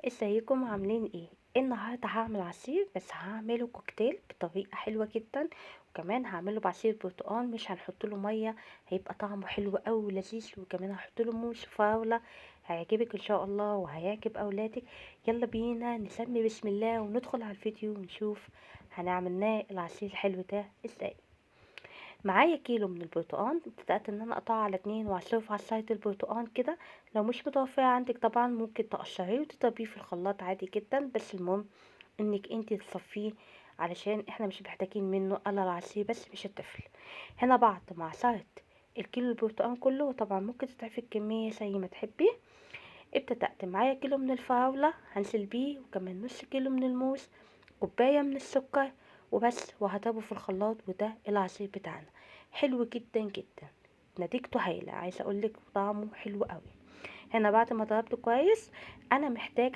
ازيكم عاملين ايه؟ النهارده هعمل عصير، بس هعمله كوكتيل بطريقه حلوه جدا. وكمان هعمله بعصير برتقال، مش هنحط له ميه. هيبقى طعمه حلو قوي ولذيذ، وكمان هحط له موس فراوله. هيعجبك ان شاء الله وهيعجب اولادك. يلا بينا نسمي بسم الله وندخل على الفيديو ونشوف هنعمل العصير الحلو ده ازاي. معايا كيلو من البرتقال، بدأت ان انا اقطعه على 2 واعصره في عصاية البرتقال كده. لو مش متوفرة عندك طبعا ممكن تقشريه وتضربيه في الخلاط عادي جدا، بس المهم انك انتي تصفيه، علشان احنا مش محتاجين منه الا العصير بس مش الطفل. هنا بعد ما عصرت الكيلو البرتقال كله، وطبعا ممكن تضعفي الكمية زي ما تحبي. ابتدأت معايا كيلو من الفراولة هنزل بيه، وكمان نص كيلو من الموز، كوباية من السكر، وبس. وهضربه في الخلاط، وده العصير بتاعنا. حلو جدا جدا، نتيجته هايلة، عايزة اقولك طعمه حلو قوي. هنا بعد ما ضربته كويس، انا محتاجة